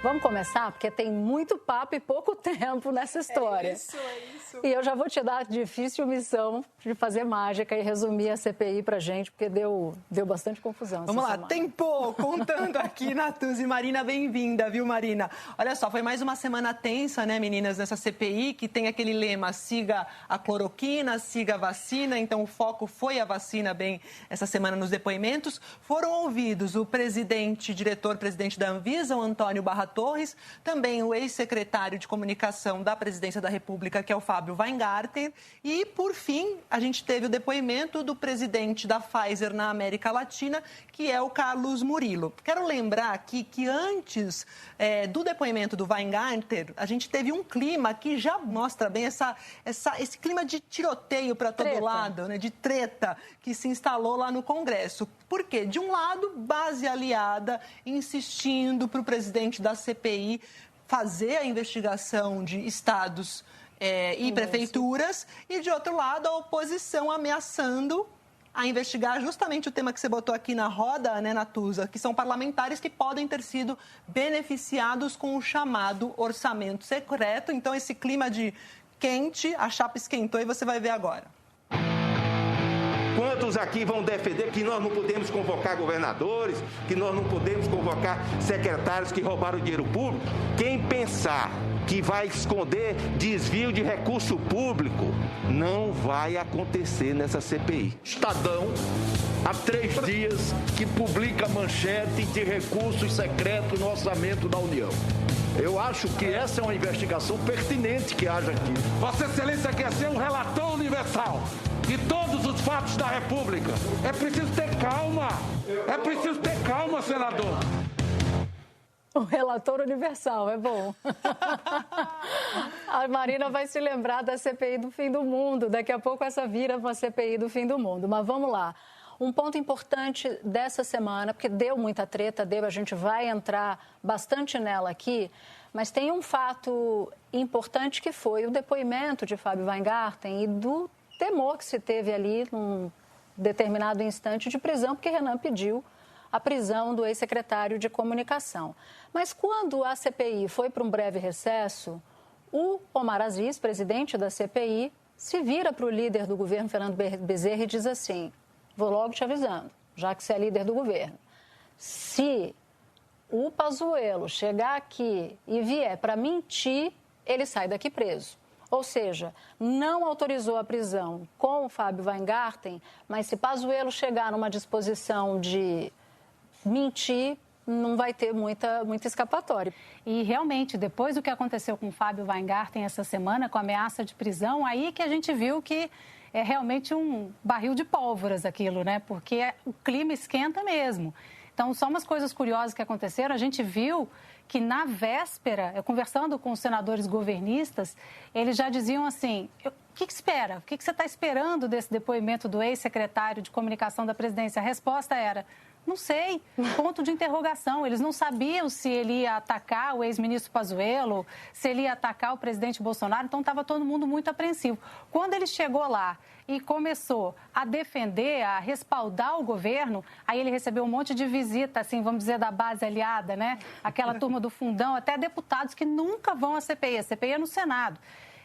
Vamos começar? Porque tem muito papo e pouco tempo nessa história. É isso. E eu já vou te dar a difícil missão de fazer mágica e resumir a CPI pra gente, porque deu bastante confusão. Vamos lá, tempo! Contando aqui, Natuz e Marina, bem-vinda, viu, Marina? Olha só, foi mais uma semana tensa, né, meninas, nessa CPI, que tem aquele lema, siga a cloroquina, siga a vacina, então o foco foi a vacina, bem, essa semana nos depoimentos. Foram ouvidos o diretor-presidente da Anvisa, o Antônio Barra Torres, também o ex-secretário de comunicação da Presidência da República, que é o Fábio Weingarten, e, por fim, a gente teve o depoimento do presidente da Pfizer na América Latina, que é o Carlos Murilo. Quero lembrar aqui que antes do depoimento do Weingarten, a gente teve um clima que já mostra bem esse clima de tiroteio para todo lado, né, de treta, que se instalou lá no Congresso. Por quê? De um lado, base aliada insistindo para o presidente da CPI fazer a investigação de estados e prefeituras, e, de outro lado, a oposição ameaçando a investigar justamente o tema que você botou aqui na roda, né, Natuza, que são parlamentares que podem ter sido beneficiados com o chamado orçamento secreto. Então, esse clima de quente, a chapa esquentou e você vai ver agora. Quantos aqui vão defender que nós não podemos convocar governadores, que nós não podemos convocar secretários que roubaram dinheiro público? Quem pensar que vai esconder desvio de recurso público, não vai acontecer nessa CPI. Estadão, há 3 dias, que publica manchete de recursos secretos no orçamento da União. Eu acho que essa é uma investigação pertinente que haja aqui. Vossa Excelência quer ser um relator universal de todos os fatos da República. É preciso ter calma. É preciso ter calma, senador. O relator universal, é bom. A Marina vai se lembrar da CPI do fim do mundo. Daqui a pouco essa vira uma CPI do fim do mundo. Mas vamos lá. Um ponto importante dessa semana, porque deu muita treta, a gente vai entrar bastante nela aqui, mas tem um fato importante que foi o depoimento de Fábio Weingarten e do temor que se teve ali num determinado instante de prisão, porque Renan pediu a prisão do ex-secretário de comunicação. Mas quando a CPI foi para um breve recesso, o Omar Aziz, presidente da CPI, se vira para o líder do governo, Fernando Bezerra, e diz assim: vou logo te avisando, já que você é líder do governo, se o Pazuello chegar aqui e vier para mentir, ele sai daqui preso. Ou seja, não autorizou a prisão com o Fábio Weingarten, mas se Pazuello chegar numa disposição de mentir, não vai ter muita escapatória. E realmente, depois do que aconteceu com o Fábio Weingarten essa semana, com a ameaça de prisão, aí que a gente viu que é realmente um barril de pólvoras aquilo, né? Porque o clima esquenta mesmo. Então, só umas coisas curiosas que aconteceram. A gente viu que na véspera, conversando com os senadores governistas, eles já diziam assim: o que espera? O que você está esperando desse depoimento do ex-secretário de comunicação da presidência? A resposta era: não sei, ponto de interrogação. Eles não sabiam se ele ia atacar o ex-ministro Pazuello, se ele ia atacar o presidente Bolsonaro, então estava todo mundo muito apreensivo. Quando ele chegou lá e começou a defender, a respaldar o governo, aí ele recebeu um monte de visita, assim, vamos dizer, da base aliada, né? Aquela turma do fundão, até deputados que nunca vão à CPI. A CPI é no Senado.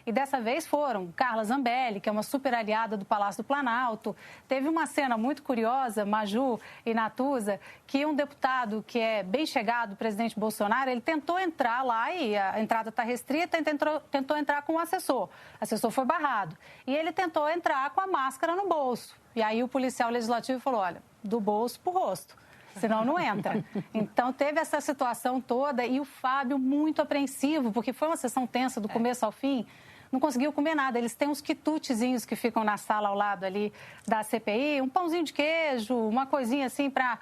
E dessa vez foram Carla Zambelli, que é uma super aliada do Palácio do Planalto. Teve uma cena muito curiosa, Maju e Natuza, que um deputado que é bem chegado do presidente Bolsonaro, ele tentou entrar lá e a entrada está restrita, e tentou entrar com o assessor. O assessor foi barrado. E ele tentou entrar com a máscara no bolso. E aí o policial legislativo falou: olha, do bolso pro rosto, senão não entra. Então, teve essa situação toda e o Fábio muito apreensivo, porque foi uma sessão tensa do começo ao fim, não conseguiu comer nada. Eles têm uns quitutezinhos que ficam na sala ao lado ali da CPI, um pãozinho de queijo, uma coisinha assim para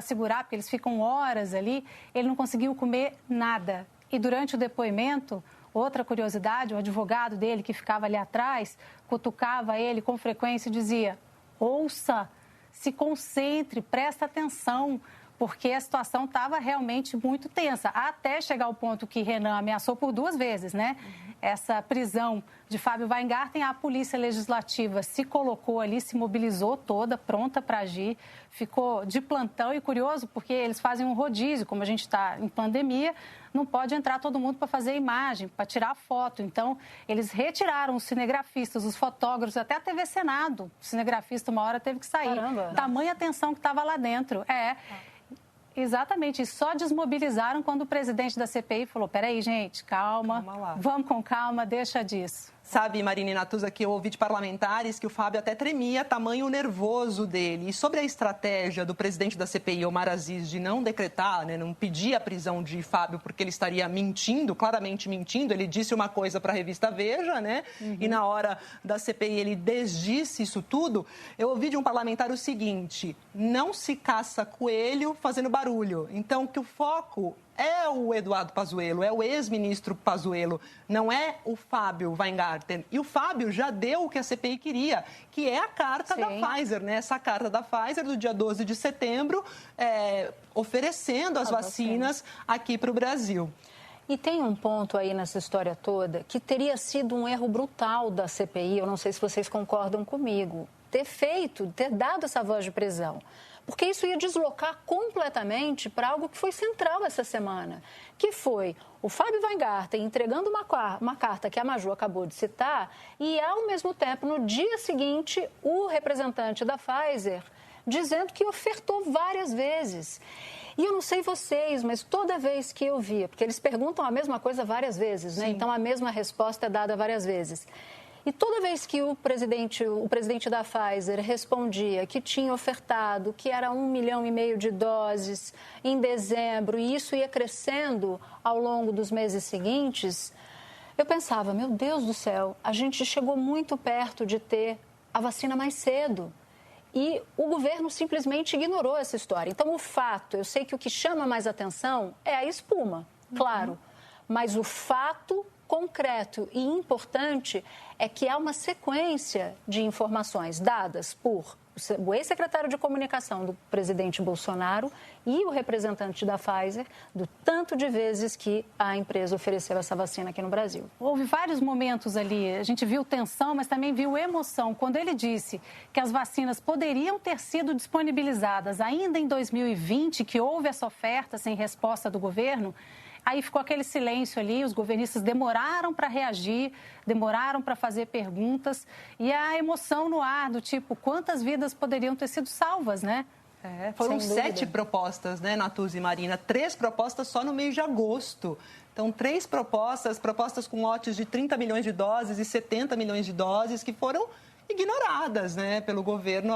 segurar, porque eles ficam horas ali. Ele não conseguiu comer nada. E durante o depoimento, outra curiosidade, o advogado dele que ficava ali atrás, cutucava ele com frequência e dizia: ouça, se concentre, presta atenção, porque a situação estava realmente muito tensa, até chegar ao ponto que Renan ameaçou por 2 vezes, né? Essa prisão de Fábio Weingarten, a Polícia Legislativa se colocou ali, se mobilizou toda, pronta para agir, ficou de plantão e curioso porque eles fazem um rodízio, como a gente está em pandemia, não pode entrar todo mundo para fazer imagem, para tirar foto. Então, eles retiraram os cinegrafistas, os fotógrafos, até a TV Senado. O cinegrafista, uma hora, teve que sair. Caramba. Tamanha atenção que estava lá dentro. Exatamente, e só desmobilizaram quando o presidente da CPI falou, peraí, gente, calma vamos com calma, deixa disso. Sabe, Marina e Natuza, que eu ouvi de parlamentares que o Fábio até tremia, tamanho nervoso dele. E sobre a estratégia do presidente da CPI, Omar Aziz, de não decretar, né, não pedir a prisão de Fábio porque ele estaria mentindo, claramente mentindo. Ele disse uma coisa para a revista Veja, né? E na hora da CPI ele desdisse isso tudo. Eu ouvi de um parlamentar o seguinte, não se caça coelho fazendo barulho. Então, que o foco é o Eduardo Pazuello, é o ex-ministro Pazuello, não é o Fábio Weingarten. E o Fábio já deu o que a CPI queria, que é a carta da Pfizer, né? Essa carta da Pfizer do dia 12 de setembro, oferecendo as vacinas aqui para o Brasil. E tem um ponto aí nessa história toda que teria sido um erro brutal da CPI, eu não sei se vocês concordam comigo, ter dado essa voz de prisão. Porque isso ia deslocar completamente para algo que foi central essa semana, que foi o Fábio Weingarten entregando uma carta que a Maju acabou de citar e, ao mesmo tempo, no dia seguinte, o representante da Pfizer dizendo que ofertou várias vezes. E eu não sei vocês, mas toda vez que eu via, porque eles perguntam a mesma coisa várias vezes, né? Então a mesma resposta é dada várias vezes. E toda vez que o presidente da Pfizer respondia que tinha ofertado, que era 1,5 milhão de doses em dezembro, e isso ia crescendo ao longo dos meses seguintes, eu pensava, meu Deus do céu, a gente chegou muito perto de ter a vacina mais cedo. E o governo simplesmente ignorou essa história. Então, o fato, eu sei que o que chama mais atenção é a espuma, claro, mas o fato concreto e importante é que há uma sequência de informações dadas por o ex-secretário de comunicação do presidente Bolsonaro e o representante da Pfizer, do tanto de vezes que a empresa ofereceu essa vacina aqui no Brasil. Houve vários momentos ali, a gente viu tensão, mas também viu emoção, quando ele disse que as vacinas poderiam ter sido disponibilizadas ainda em 2020, que houve essa oferta sem resposta do governo. Aí ficou aquele silêncio ali, os governistas demoraram para reagir, demoraram para fazer perguntas e a emoção no ar do tipo, quantas vidas poderiam ter sido salvas, né? Foram 7 propostas, né, Natuza e Marina? 3 propostas só no mês de agosto. Então, 3 propostas com lotes de 30 milhões de doses e 70 milhões de doses que foram ignoradas, né, pelo governo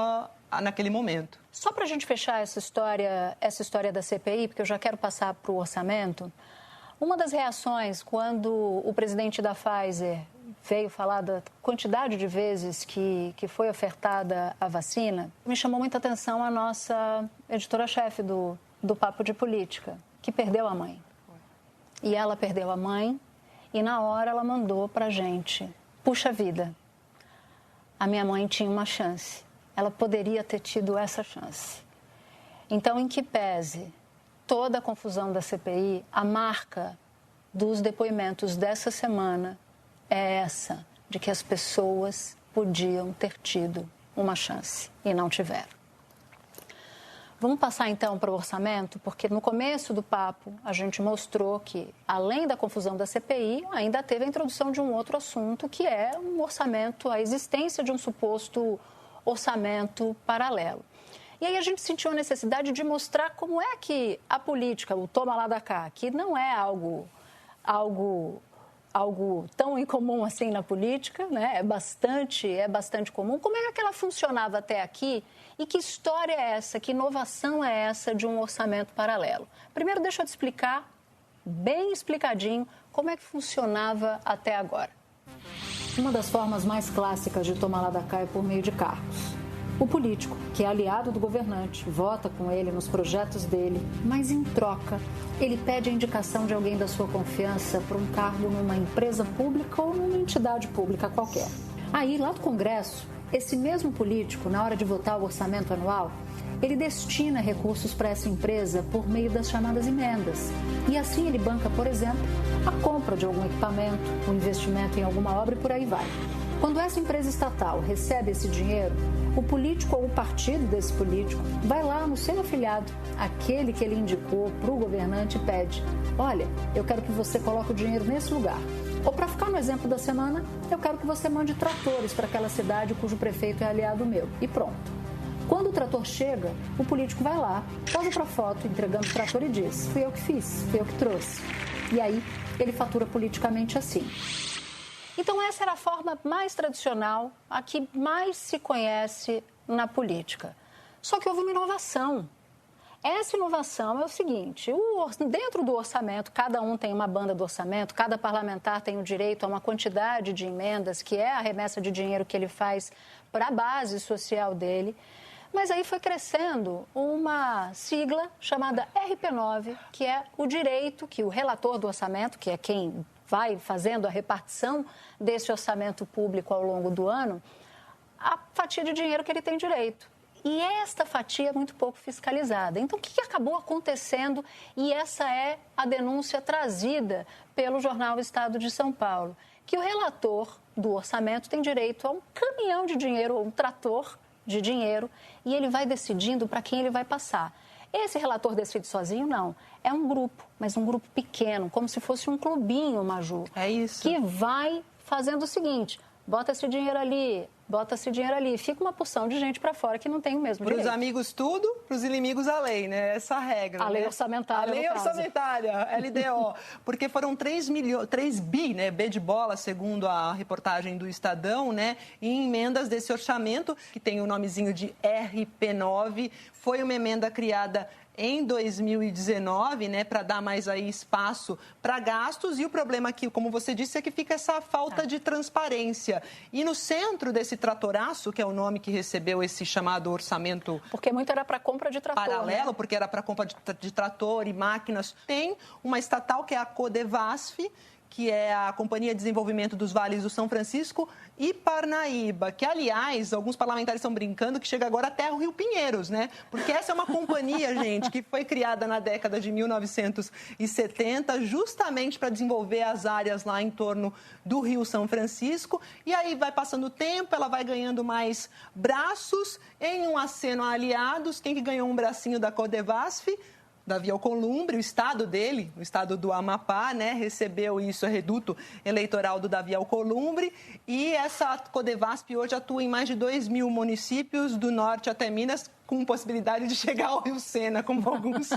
naquele momento. Só para a gente fechar essa história da CPI, porque eu já quero passar para o orçamento, uma das reações quando o presidente da Pfizer veio falar da quantidade de vezes que foi ofertada a vacina, me chamou muita atenção a nossa editora-chefe do Papo de Política, que perdeu a mãe. E ela perdeu a mãe e na hora ela mandou para a gente, puxa vida, a minha mãe tinha uma chance. Ela poderia ter tido essa chance. Então, em que pese toda a confusão da CPI, a marca dos depoimentos dessa semana é essa, de que as pessoas podiam ter tido uma chance e não tiveram. Vamos passar, então, para o orçamento, porque no começo do papo a gente mostrou que, além da confusão da CPI, ainda teve a introdução de um outro assunto, que é um orçamento, a existência de um suposto orçamento paralelo. E aí a gente sentiu a necessidade de mostrar como é que a política, o toma lá da cá, que não é algo tão incomum assim na política, né? É bastante comum. Como é que ela funcionava até aqui e que história é essa, que inovação é essa de um orçamento paralelo? Primeiro, deixa eu te explicar, bem explicadinho, como é que funcionava até agora. Uma das formas mais clássicas de tomar lá da cá é por meio de cargos. O político, que é aliado do governante, vota com ele nos projetos dele, mas em troca, ele pede a indicação de alguém da sua confiança para um cargo numa empresa pública ou numa entidade pública qualquer. Aí, lá do Congresso, esse mesmo político, na hora de votar o orçamento anual, ele destina recursos para essa empresa por meio das chamadas emendas. E assim ele banca, por exemplo, a compra de algum equipamento, o investimento em alguma obra e por aí vai. Quando essa empresa estatal recebe esse dinheiro, o político ou o partido desse político vai lá no seu afiliado, aquele que ele indicou para o governante, e pede: olha, eu quero que você coloque o dinheiro nesse lugar. Ou, para ficar no exemplo da semana, eu quero que você mande tratores para aquela cidade cujo prefeito é aliado meu. E pronto. Quando o trator chega, o político vai lá, posa para foto, entregando o trator e diz: fui eu que fiz, fui eu que trouxe. E aí, ele fatura politicamente assim. Então, essa era a forma mais tradicional, a que mais se conhece na política. Só que houve uma inovação. Essa inovação é o seguinte: dentro do orçamento, cada um tem uma banda do orçamento, cada parlamentar tem o direito a uma quantidade de emendas, que é a remessa de dinheiro que ele faz para a base social dele. Mas aí foi crescendo uma sigla chamada RP9, que é o direito que o relator do orçamento, que é quem vai fazendo a repartição desse orçamento público ao longo do ano, a fatia de dinheiro que ele tem direito. E esta fatia é muito pouco fiscalizada. Então, o que acabou acontecendo? E essa é a denúncia trazida pelo jornal Estado de São Paulo, que o relator do orçamento tem direito a um caminhão de dinheiro, ou um trator de dinheiro, e ele vai decidindo para quem ele vai passar. Esse relator decide sozinho? Não. É um grupo, mas um grupo pequeno, como se fosse um clubinho, Maju. É isso. Que vai fazendo o seguinte: bota esse dinheiro ali, bota esse dinheiro ali. Fica uma porção de gente para fora que não tem o mesmo direito. Para os amigos tudo, para os inimigos a lei, né? Essa regra. A lei orçamentária. A lei orçamentária, LDO. Porque foram 3 bi, né? B de bola, segundo a reportagem do Estadão, né? Em emendas desse orçamento, que tem o nomezinho de RP9. Foi uma emenda criada em 2019, né, para dar mais aí espaço para gastos, e o problema aqui, como você disse, é que fica essa falta de transparência. E no centro desse tratoraço, que é o nome que recebeu esse chamado orçamento... Porque muito era para compra de trator. Paralelo, né? Porque era para compra de trator e máquinas. Tem uma estatal que é a Codevasf, que é a Companhia de Desenvolvimento dos Vales do São Francisco e Parnaíba, que, aliás, alguns parlamentares estão brincando que chega agora até o Rio Pinheiros, né? Porque essa é uma companhia, gente, que foi criada na década de 1970, justamente para desenvolver as áreas lá em torno do Rio São Francisco. E aí vai passando o tempo, ela vai ganhando mais braços. Em um aceno a aliados, quem que ganhou um bracinho da Codevasf? Davi Alcolumbre, o estado dele, o estado do Amapá, né, recebeu isso, é reduto eleitoral do Davi Alcolumbre, e essa Codevasf hoje atua em mais de 2 mil municípios, do norte até Minas, com possibilidade de chegar ao Rio Sena, como alguns.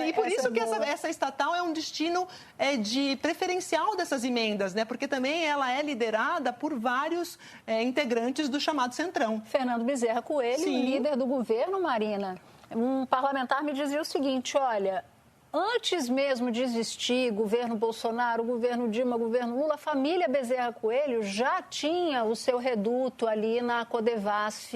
E por isso que essa estatal é um destino de preferencial dessas emendas, né? Porque também ela é liderada por vários integrantes do chamado Centrão. Fernando Bezerra Coelho, líder do governo, Marina. Um parlamentar me dizia o seguinte: olha, antes mesmo de existir governo Bolsonaro, governo Dilma, governo Lula, a família Bezerra Coelho já tinha o seu reduto ali na Codevasf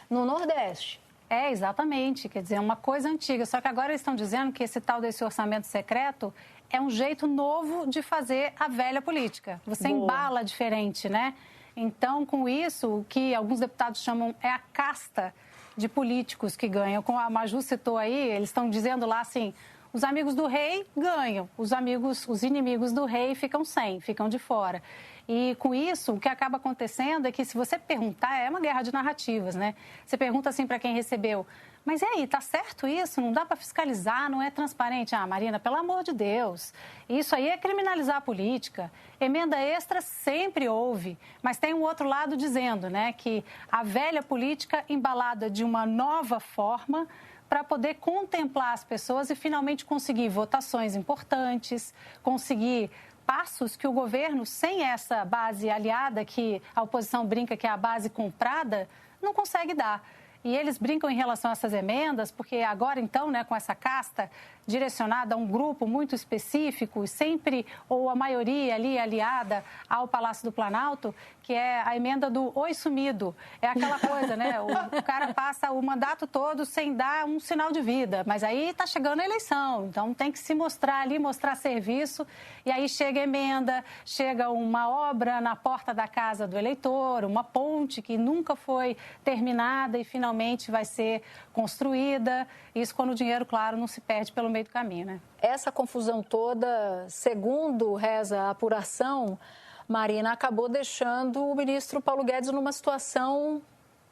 no Nordeste. É, exatamente. Quer dizer, é uma coisa antiga. Só que agora eles estão dizendo que esse tal desse orçamento secreto é um jeito novo de fazer a velha política. Você embala diferente, né? Então, com isso, o que alguns deputados chamam é a casta de políticos que ganham. Como a Maju citou aí, eles estão dizendo lá assim: os amigos do rei ganham, os inimigos do rei ficam sem, ficam de fora. E com isso, o que acaba acontecendo é que, se você perguntar, é uma guerra de narrativas, né? Você pergunta assim para quem recebeu: mas e aí, tá certo isso? Não dá para fiscalizar, não é transparente? Ah, Marina, pelo amor de Deus, isso aí é criminalizar a política. Emenda extra sempre houve, mas tem um outro lado dizendo, né, que a velha política embalada de uma nova forma para poder contemplar as pessoas e finalmente conseguir votações importantes, conseguir passos que o governo, sem essa base aliada, que a oposição brinca que é a base comprada, não consegue dar. E eles brincam em relação a essas emendas, porque agora, então, né, com essa casta, direcionada a um grupo muito específico, sempre, ou a maioria ali aliada ao Palácio do Planalto, que é a emenda do oi sumido. É aquela coisa, né? O cara passa o mandato todo sem dar um sinal de vida, mas aí está chegando a eleição, então tem que se mostrar ali, mostrar serviço, e aí chega emenda, chega uma obra na porta da casa do eleitor, uma ponte que nunca foi terminada e finalmente vai ser construída. Isso quando o dinheiro, claro, não se perde pelo meio do caminho, né? Essa confusão toda, segundo reza a apuração, Marina, acabou deixando o ministro Paulo Guedes numa situação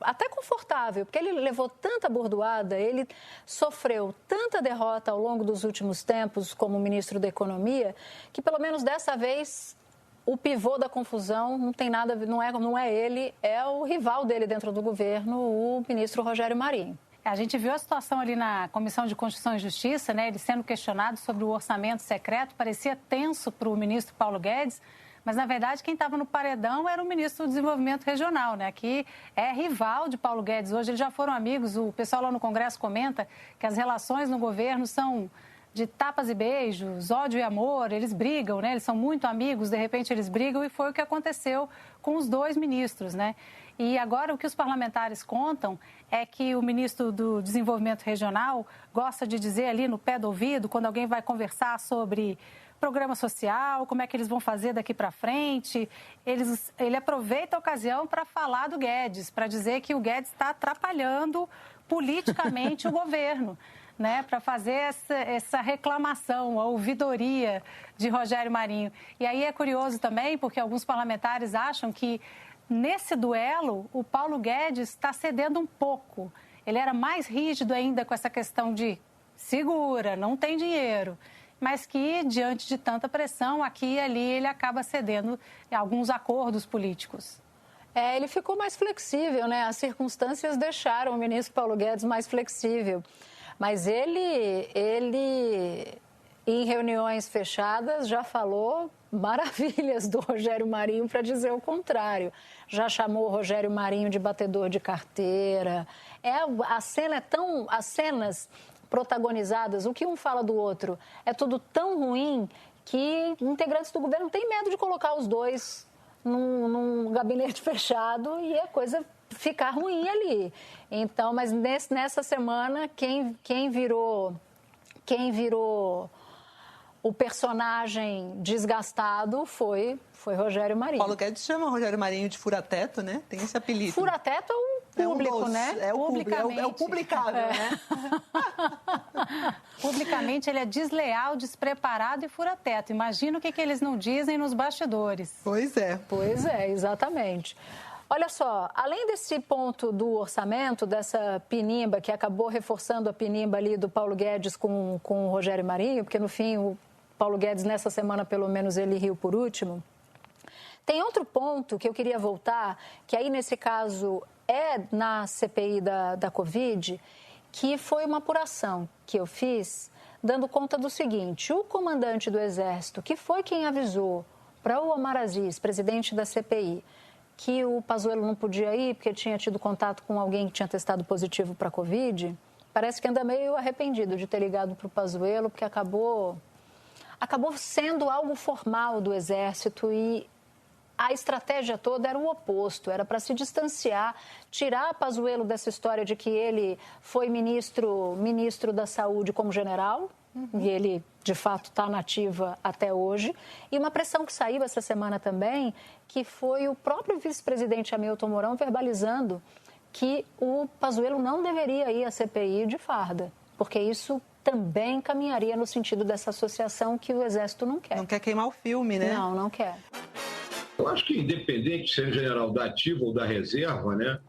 até confortável, porque ele levou tanta bordoada, ele sofreu tanta derrota ao longo dos últimos tempos como ministro da Economia, que pelo menos dessa vez o pivô da confusão não tem nada, não é ele, é o rival dele dentro do governo, o ministro Rogério Marinho. A gente viu a situação ali na Comissão de Constituição e Justiça, né? Ele sendo questionado sobre o orçamento secreto, parecia tenso para o ministro Paulo Guedes, mas, na verdade, quem estava no paredão era o ministro do Desenvolvimento Regional, né? Que é rival de Paulo Guedes. Hoje eles já foram amigos. O pessoal lá no Congresso comenta que as relações no governo são de tapas e beijos, ódio e amor. Eles brigam, né? Eles são muito amigos, de repente eles brigam, e foi o que aconteceu com os dois ministros, né? E agora o que os parlamentares contam é que o ministro do Desenvolvimento Regional gosta de dizer ali no pé do ouvido, quando alguém vai conversar sobre programa social, como é que eles vão fazer daqui para frente, ele aproveita a ocasião para falar do Guedes, para dizer que o Guedes está atrapalhando politicamente o governo, né, para fazer essa reclamação, a ouvidoria de Rogério Marinho. E aí é curioso também, porque alguns parlamentares acham que nesse duelo o Paulo Guedes está cedendo um pouco. Ele era mais rígido ainda com essa questão de segura, não tem dinheiro, mas que, diante de tanta pressão, aqui e ali, ele acaba cedendo em alguns acordos políticos. Ele ficou mais flexível, né? As circunstâncias deixaram o ministro Paulo Guedes mais flexível. Mas ele em reuniões fechadas, já falou maravilhas do Rogério Marinho, para dizer o contrário. Já chamou o Rogério Marinho de batedor de carteira. As cenas protagonizadas, o que um fala do outro, é tudo tão ruim que integrantes do governo têm medo de colocar os dois num gabinete fechado e a coisa ficar ruim ali. Então, mas nessa semana, quem virou o personagem desgastado foi Rogério Marinho. Paulo Guedes chama o Rogério Marinho de fura-teto, né? Tem esse apelido. Fura-teto é o público, né? É o publicável, né? Publicamente, ele é desleal, despreparado e fura-teto. Imagina o que eles não dizem nos bastidores. Pois é, exatamente. Olha só, além desse ponto do orçamento, dessa pinimba, que acabou reforçando a pinimba ali do Paulo Guedes com o Rogério Marinho, porque no fim o Paulo Guedes nessa semana pelo menos ele riu por último, tem outro ponto que eu queria voltar, que aí nesse caso é na CPI da Covid, que foi uma apuração que eu fiz dando conta do seguinte: o comandante do Exército, que foi quem avisou para o Omar Aziz, presidente da CPI, que o Pazuello não podia ir porque tinha tido contato com alguém que tinha testado positivo para a Covid, parece que anda meio arrependido de ter ligado para o Pazuello, porque acabou sendo algo formal do Exército e a estratégia toda era o oposto, era para se distanciar, tirar Pazuello dessa história de que ele foi ministro da Saúde como general, e ele, de fato, está na ativa até hoje. E uma pressão que saiu essa semana também, que foi o próprio vice-presidente Hamilton Mourão verbalizando que o Pazuello não deveria ir à CPI de farda, porque isso também caminharia no sentido dessa associação que o Exército não quer. Não quer queimar o filme, né? Não quer. Eu acho que, independente de ser general da ativa ou da reserva, né,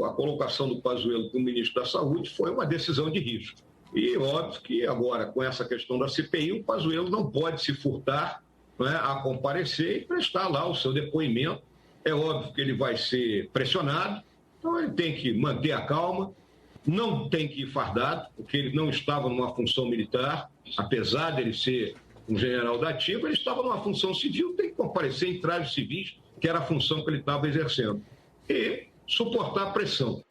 a colocação do Pazuello como ministro da Saúde foi uma decisão de risco. E óbvio que agora, com essa questão da CPI, o Pazuello não pode se furtar, né, a comparecer e prestar lá o seu depoimento. É óbvio que ele vai ser pressionado, então ele tem que manter a calma, não tem que ir fardado, porque ele não estava numa função militar, apesar de ele ser um general da ativa, ele estava numa função civil, tem que comparecer em trajes civis, que era a função que ele estava exercendo, e suportar a pressão.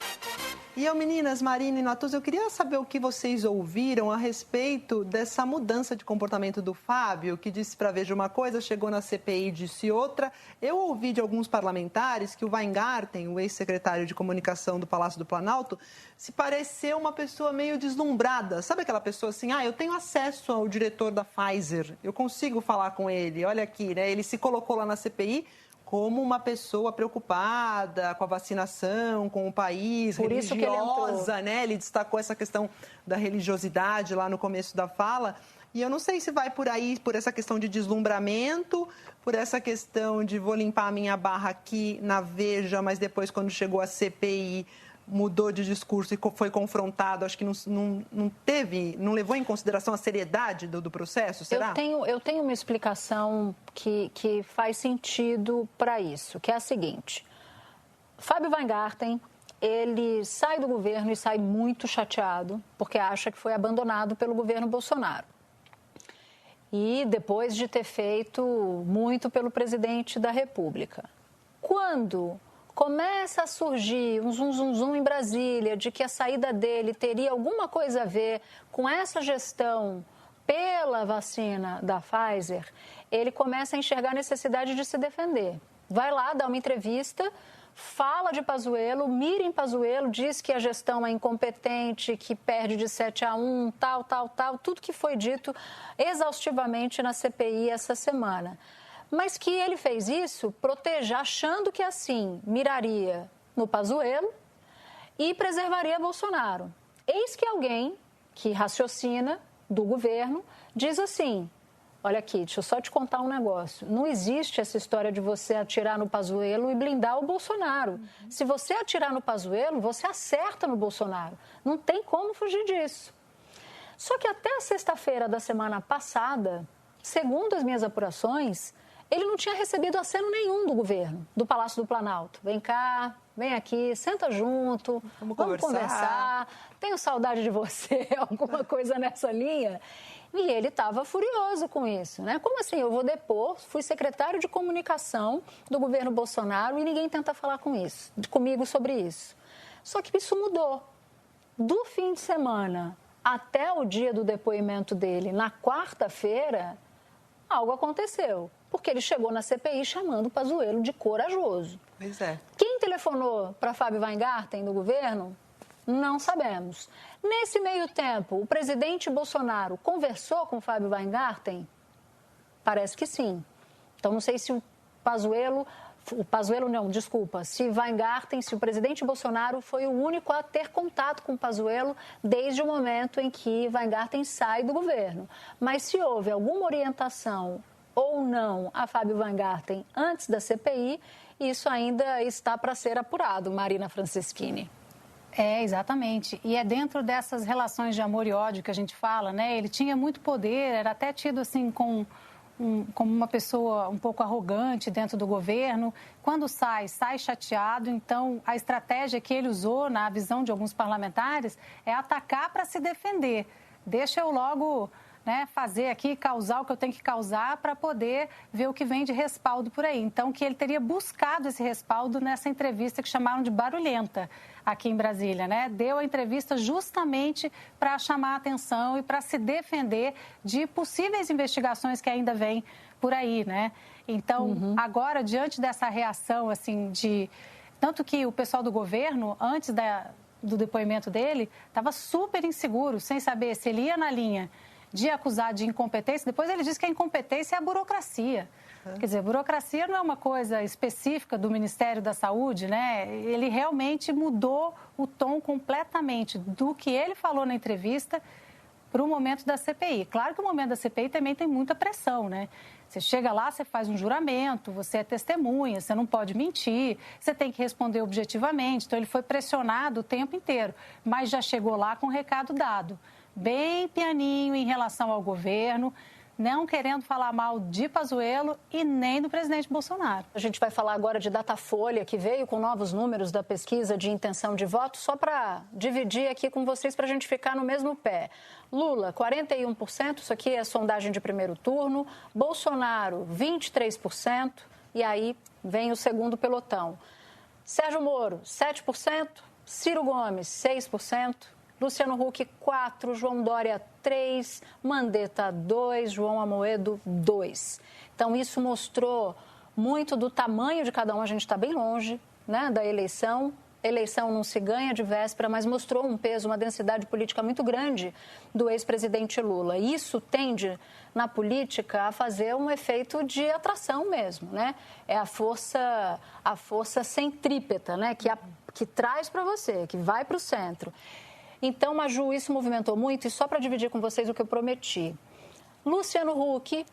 E eu, meninas, Marina e Natuz, eu queria saber o que vocês ouviram a respeito dessa mudança de comportamento do Fábio, que disse para Veja uma coisa, chegou na CPI e disse outra. Eu ouvi de alguns parlamentares que o Weingarten, o ex-secretário de comunicação do Palácio do Planalto, se pareceu uma pessoa meio deslumbrada. Sabe aquela pessoa assim, eu tenho acesso ao diretor da Pfizer, eu consigo falar com ele, olha aqui, né? Ele se colocou lá na CPI como uma pessoa preocupada com a vacinação, com o país, por isso religiosa, que ele né? Ele destacou essa questão da religiosidade lá no começo da fala. E eu não sei se vai por aí, por essa questão de deslumbramento, por essa questão de vou limpar a minha barra aqui na Veja, mas depois, quando chegou a CPI, mudou de discurso e foi confrontado, acho que não levou em consideração a seriedade do processo, será? Eu tenho uma explicação que faz sentido para isso, que é a seguinte. Fábio Weingarten, ele sai do governo e sai muito chateado, porque acha que foi abandonado pelo governo Bolsonaro. E depois de ter feito muito pelo presidente da República. Quando começa a surgir um zum em Brasília de que a saída dele teria alguma coisa a ver com essa gestão pela vacina da Pfizer, ele começa a enxergar a necessidade de se defender. Vai lá, dá uma entrevista, fala de Pazuello, mira em Pazuello, diz que a gestão é incompetente, que perde de 7-1, tal, tudo que foi dito exaustivamente na CPI essa semana. Mas que ele fez isso achando que assim miraria no Pazuello e preservaria Bolsonaro. Eis que alguém que raciocina do governo diz assim, olha aqui, deixa eu só te contar um negócio, não existe essa história de você atirar no Pazuello e blindar o Bolsonaro. Se você atirar no Pazuello, você acerta no Bolsonaro. Não tem como fugir disso. Só que até a sexta-feira da semana passada, segundo as minhas apurações, ele não tinha recebido aceno nenhum do governo, do Palácio do Planalto. Vem cá, vem aqui, senta junto, vamos conversar. Tenho saudade de você, alguma coisa nessa linha. E ele estava furioso com isso, né? Como assim? Eu vou depor, fui secretário de comunicação do governo Bolsonaro e ninguém tenta falar comigo sobre isso. Só que isso mudou. Do fim de semana até o dia do depoimento dele, na quarta-feira, algo aconteceu. Porque ele chegou na CPI chamando o Pazuello de corajoso. Pois é. Quem telefonou para Fábio Weingarten do governo? Não sabemos. Nesse meio tempo, o presidente Bolsonaro conversou com o Fábio Weingarten? Parece que sim. Então, não sei se se Weingarten, se o presidente Bolsonaro foi o único a ter contato com o Pazuello desde o momento em que Weingarten sai do governo. Mas se houve alguma orientação ou não a Fábio Weingarten antes da CPI, isso ainda está para ser apurado, Marina Franceschini. É, exatamente. E é dentro dessas relações de amor e ódio que a gente fala, né? Ele tinha muito poder, era até tido assim como uma pessoa um pouco arrogante dentro do governo. Quando sai chateado. Então, a estratégia que ele usou, na visão de alguns parlamentares, é atacar para se defender. Deixa eu logo fazer aqui, causar o que eu tenho que causar para poder ver o que vem de respaldo por aí. Então, que ele teria buscado esse respaldo nessa entrevista que chamaram de barulhenta aqui em Brasília, né? Deu a entrevista justamente para chamar a atenção e para se defender de possíveis investigações que ainda vêm por aí, né? Então, agora, diante dessa reação, assim, tanto que o pessoal do governo, antes do depoimento dele, estava super inseguro, sem saber se ele ia na linha de acusar de incompetência. Depois ele diz que a incompetência é a burocracia. Quer dizer, burocracia não é uma coisa específica do Ministério da Saúde, né? Ele realmente mudou o tom completamente do que ele falou na entrevista para o momento da CPI. Claro que o momento da CPI também tem muita pressão, né? Você chega lá, você faz um juramento, você é testemunha, você não pode mentir, você tem que responder objetivamente. Então, ele foi pressionado o tempo inteiro, mas já chegou lá com o recado dado. Bem pianinho em relação ao governo, não querendo falar mal de Pazuello e nem do presidente Bolsonaro. A gente vai falar agora de Datafolha, que veio com novos números da pesquisa de intenção de voto, só para dividir aqui com vocês, para a gente ficar no mesmo pé. Lula, 41%, isso aqui é sondagem de primeiro turno. Bolsonaro, 23%, e aí vem o segundo pelotão. Sérgio Moro, 7%. Ciro Gomes, 6%. Luciano Huck, 4%. João Dória, 3%. Mandetta, 2%. João Amoedo, 2%. Então, isso mostrou muito do tamanho de cada um. A gente está bem longe, né, da eleição. Eleição não se ganha de véspera, mas mostrou um peso, uma densidade política muito grande do ex-presidente Lula. Isso tende, na política, a fazer um efeito de atração mesmo, né? É a força centrípeta, né? Que traz para você, que vai para o centro. Então, Maju, isso movimentou muito, e só para dividir com vocês o que eu prometi. Luciano Huck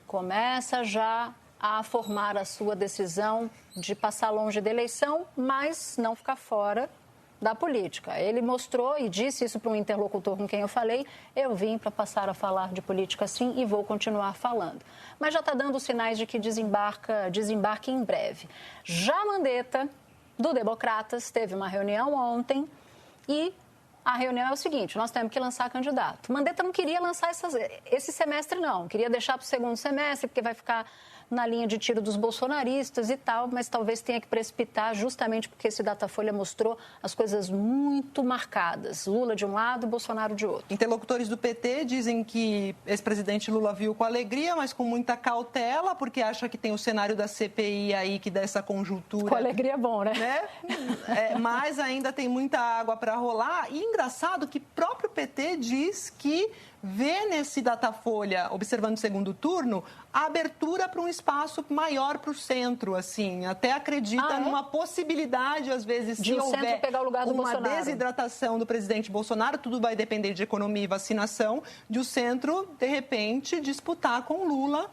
começa já a formar a sua decisão de passar longe da eleição, mas não ficar fora da política. Ele mostrou e disse isso para um interlocutor com quem eu falei: eu vim para passar a falar de política sim e vou continuar falando. Mas já está dando sinais de que desembarque em breve. Já Mandetta, do Democratas, teve uma reunião ontem e a reunião é o seguinte: nós temos que lançar candidato. Mandetta não queria lançar esse semestre, não. Queria deixar para o segundo semestre, porque vai ficar na linha de tiro dos bolsonaristas e tal, mas talvez tenha que precipitar justamente porque esse Datafolha mostrou as coisas muito marcadas. Lula de um lado, Bolsonaro de outro. Interlocutores do PT dizem que ex-presidente Lula viu com alegria, mas com muita cautela, porque acha que tem o cenário da CPI aí que dá essa conjuntura. Com alegria é bom, né? Mas ainda tem muita água para rolar. E engraçado que próprio PT diz que vê nesse Datafolha, observando o segundo turno, a abertura para um espaço maior para o centro, assim. Até acredita numa possibilidade, às vezes, de se houver pegar o lugar do uma Bolsonaro. Desidratação do presidente Bolsonaro, tudo vai depender de economia e vacinação, de o centro, de repente, disputar com Lula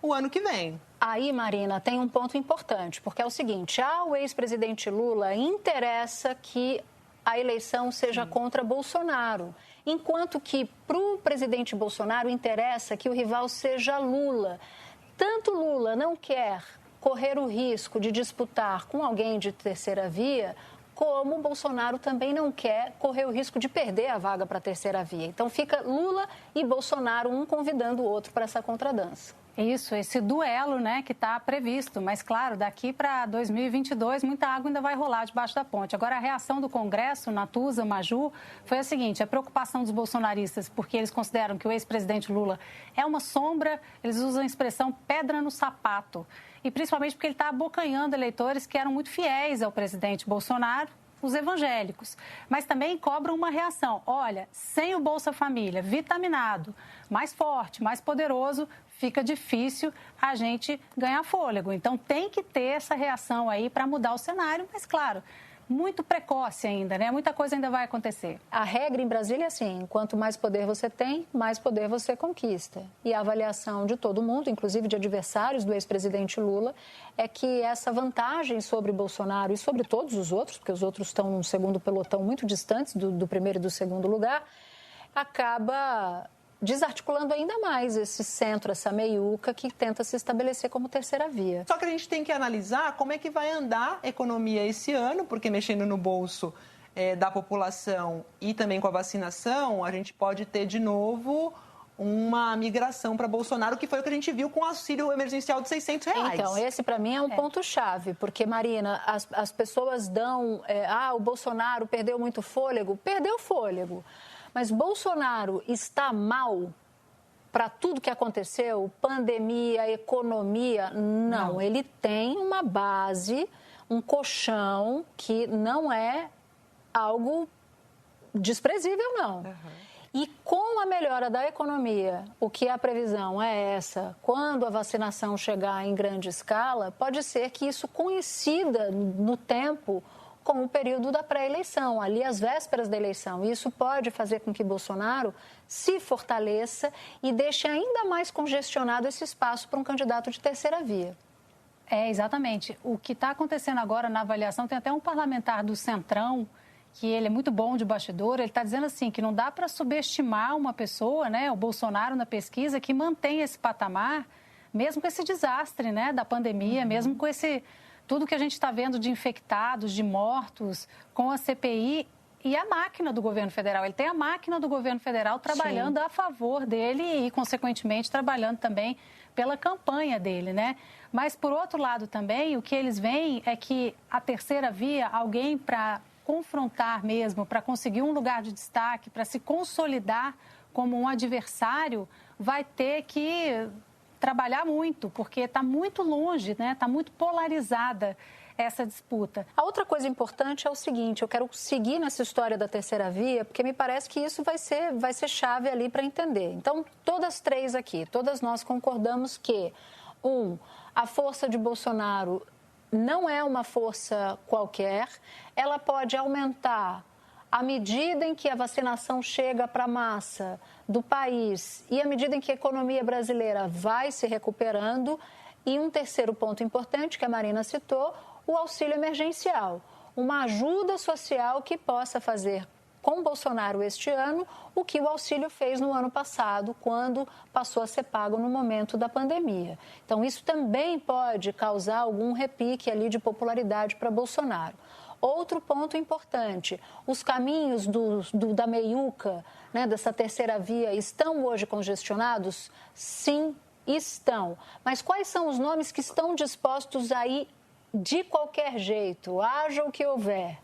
o ano que vem. Aí, Marina, tem um ponto importante, porque é o seguinte: ao ex-presidente Lula interessa que a eleição seja contra Bolsonaro, enquanto que para o presidente Bolsonaro interessa que o rival seja Lula. Tanto Lula não quer correr o risco de disputar com alguém de terceira via, como Bolsonaro também não quer correr o risco de perder a vaga para a terceira via. Então fica Lula e Bolsonaro, um convidando o outro para essa contradança. Isso, esse duelo, né, que está previsto. Mas, claro, daqui para 2022, muita água ainda vai rolar debaixo da ponte. Agora, a reação do Congresso, Natuza, Maju, foi a seguinte: a preocupação dos bolsonaristas, porque eles consideram que o ex-presidente Lula é uma sombra, eles usam a expressão pedra no sapato. E principalmente porque ele está abocanhando eleitores que eram muito fiéis ao presidente Bolsonaro, os evangélicos. Mas também cobram uma reação. Olha, sem o Bolsa Família vitaminado, mais forte, mais poderoso, fica difícil a gente ganhar fôlego. Então, tem que ter essa reação aí para mudar o cenário, mas, claro, muito precoce ainda, né? Muita coisa ainda vai acontecer. A regra em Brasília é assim: quanto mais poder você tem, mais poder você conquista. E a avaliação de todo mundo, inclusive de adversários do ex-presidente Lula, é que essa vantagem sobre Bolsonaro e sobre todos os outros, porque os outros estão no segundo pelotão muito distantes do primeiro e do segundo lugar, acaba desarticulando ainda mais esse centro, essa meiuca que tenta se estabelecer como terceira via. Só que a gente tem que analisar como é que vai andar a economia esse ano, porque mexendo no bolso da população e também com a vacinação, a gente pode ter de novo uma migração para Bolsonaro, que foi o que a gente viu com o auxílio emergencial de R$600. Então, esse para mim é um ponto-chave, porque, Marina, as pessoas dão... o Bolsonaro perdeu muito fôlego. Perdeu fôlego. Mas Bolsonaro está mal para tudo que aconteceu? Pandemia, economia? Não. Ele tem uma base, um colchão que não é algo desprezível, não. E com a melhora da economia, o que a previsão é essa, quando a vacinação chegar em grande escala, pode ser que isso coincida no tempo com o período da pré-eleição, ali às vésperas da eleição. E isso pode fazer com que Bolsonaro se fortaleça e deixe ainda mais congestionado esse espaço para um candidato de terceira via. Exatamente. O que está acontecendo agora na avaliação, tem até um parlamentar do Centrão, que ele é muito bom de bastidor, ele está dizendo assim, que não dá para subestimar uma pessoa, né, o Bolsonaro na pesquisa, que mantém esse patamar, mesmo com esse desastre, né, da pandemia, mesmo com tudo que a gente está vendo de infectados, de mortos, com a CPI e a máquina do governo federal. Ele tem a máquina do governo federal trabalhando a favor dele e, consequentemente, trabalhando também pela campanha dele, né? Mas, por outro lado também, o que eles veem é que a terceira via, alguém para confrontar mesmo, para conseguir um lugar de destaque, para se consolidar como um adversário, vai ter que trabalhar muito, porque está muito longe, né? Está muito polarizada essa disputa. A outra coisa importante é o seguinte, eu quero seguir nessa história da terceira via, porque me parece que isso vai ser chave ali para entender. Então, todas três aqui, todas nós concordamos que, a força de Bolsonaro não é uma força qualquer, ela pode aumentar à medida em que a vacinação chega para a massa do país e à medida em que a economia brasileira vai se recuperando. E um terceiro ponto importante que a Marina citou, o auxílio emergencial, uma ajuda social que possa fazer com Bolsonaro este ano o que o auxílio fez no ano passado, quando passou a ser pago no momento da pandemia. Então, isso também pode causar algum repique ali de popularidade para Bolsonaro. Outro ponto importante, os caminhos da meiuca, né, dessa terceira via, estão hoje congestionados? Sim, estão. Mas quais são os nomes que estão dispostos a ir de qualquer jeito, haja o que houver?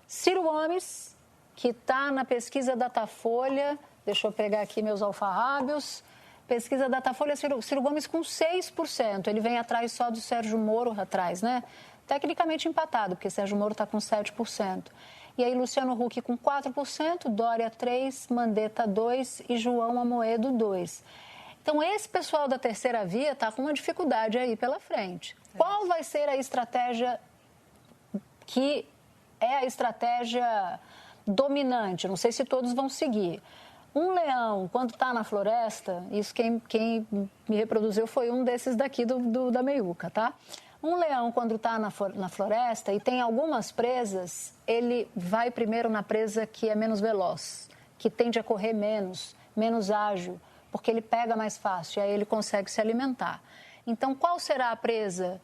Ciro Gomes, que está na pesquisa Datafolha, deixa eu pegar aqui meus alfarrábios, pesquisa Datafolha, Ciro Gomes com 6%, ele vem atrás só do Sérgio Moro, né? Tecnicamente empatado, porque Sérgio Moro está com 7%. E aí Luciano Huck com 4%, Dória 3%, Mandetta 2% e João Amoedo 2%. Então, esse pessoal da terceira via está com uma dificuldade aí pela frente. Qual vai ser a estratégia que é a estratégia dominante? Não sei se todos vão seguir. Um leão, quando está na floresta, isso quem me reproduziu foi um desses daqui da meiuca, tá? Um leão, quando está na floresta e tem algumas presas, ele vai primeiro na presa que é menos veloz, que tende a correr menos ágil, porque ele pega mais fácil e aí ele consegue se alimentar. Então, qual será a presa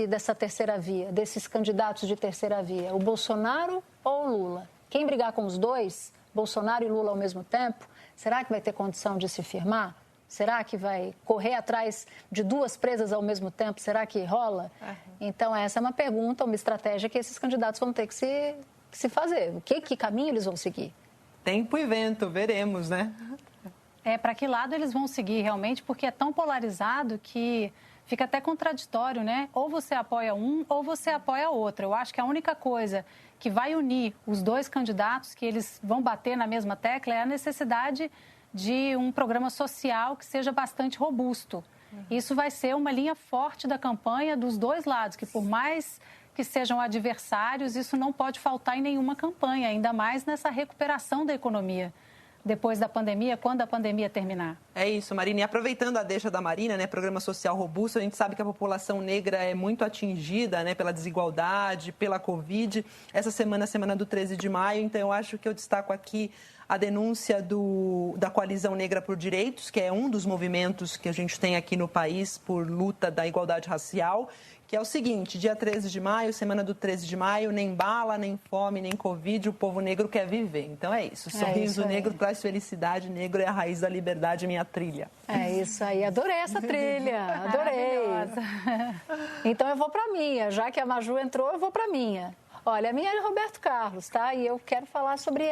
dessa terceira via, desses candidatos de terceira via? O Bolsonaro ou o Lula? Quem brigar com os dois, Bolsonaro e Lula ao mesmo tempo, será que vai ter condição de se firmar? Será que vai correr atrás de duas presas ao mesmo tempo? Será que rola? Então, essa é uma pergunta, uma estratégia que esses candidatos vão ter que se fazer. Que caminho eles vão seguir? Tempo e vento, veremos, né? Para que lado eles vão seguir realmente, porque é tão polarizado que fica até contraditório, né? Ou você apoia um ou você apoia outro. Eu acho que a única coisa que vai unir os dois candidatos, que eles vão bater na mesma tecla, é a necessidade de um programa social que seja bastante robusto. Isso vai ser uma linha forte da campanha dos dois lados, que por mais que sejam adversários, isso não pode faltar em nenhuma campanha, ainda mais nessa recuperação da economia depois da pandemia, quando a pandemia terminar. É isso, Marina. E aproveitando a deixa da Marina, né, programa social robusto, a gente sabe que a população negra é muito atingida, né, pela desigualdade, pela Covid. Essa semana é a semana do 13 de maio, então eu acho que eu destaco aqui a denúncia da Coalizão Negra por Direitos, que é um dos movimentos que a gente tem aqui no país por luta da igualdade racial, que é o seguinte: dia 13 de maio, semana do 13 de maio, nem bala, nem fome, nem Covid, o povo negro quer viver. Então é isso, sorriso negro traz felicidade, negro é a raiz da liberdade, minha trilha. É isso aí, adorei essa trilha, adorei. Então eu vou para minha, já que a Maju entrou, eu vou para minha. Olha, a minha é Roberto Carlos, tá? E eu quero falar sobre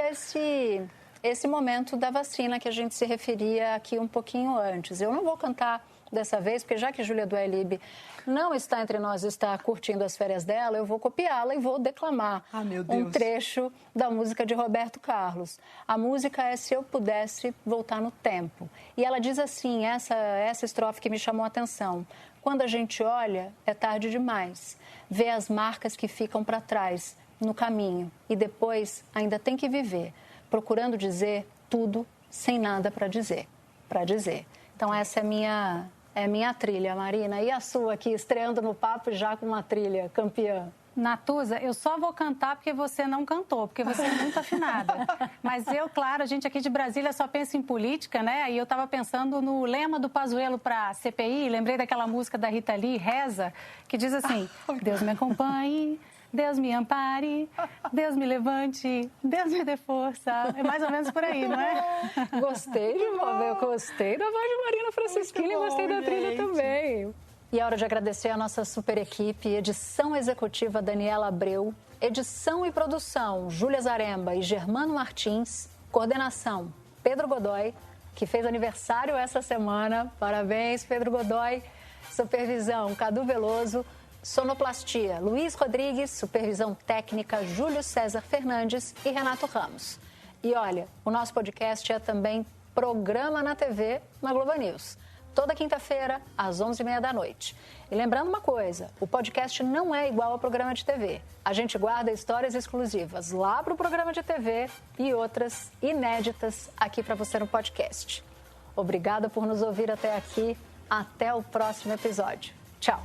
esse momento da vacina que a gente se referia aqui um pouquinho antes. Eu não vou cantar dessa vez, porque já que Júlia Duelib não está entre nós, está curtindo as férias dela, eu vou copiá-la e vou declamar um trecho da música de Roberto Carlos. A música é Se Eu Pudesse Voltar no Tempo. E ela diz assim, essa estrofe que me chamou a atenção: quando a gente olha, é tarde demais. Vê as marcas que ficam para trás, no caminho, e depois ainda tem que viver, procurando dizer tudo sem nada para dizer. Então essa é minha trilha, Marina. E a sua aqui, estreando no papo já com uma trilha campeã? Natuza, eu só vou cantar porque você não cantou, porque você é muito afinada. Mas eu, claro, a gente aqui de Brasília só pensa em política, né? E eu estava pensando no lema do Pazuello para a CPI, lembrei daquela música da Rita Lee, Reza, que diz assim: Deus me acompanhe, Deus me ampare, Deus me levante, Deus me dê força. É mais ou menos por aí, não é? Gostei da voz de Marina Franceschini e gostei da trilha também. E é hora de agradecer a nossa super equipe, edição executiva Daniela Abreu, Edição e produção, Júlia Zaremba e Germano Martins. Coordenação, Pedro Godoy, que fez aniversário essa semana. Parabéns, Pedro Godoy. Supervisão, Cadu Veloso. Sonoplastia, Luiz Rodrigues. Supervisão técnica, Júlio César Fernandes e Renato Ramos. E olha, o nosso podcast é também programa na TV, na Globo News. Toda quinta-feira, às 11h30 da noite. E lembrando uma coisa, o podcast não é igual ao programa de TV. A gente guarda histórias exclusivas lá para o programa de TV e outras inéditas aqui para você no podcast. Obrigada por nos ouvir até aqui. Até o próximo episódio. Tchau.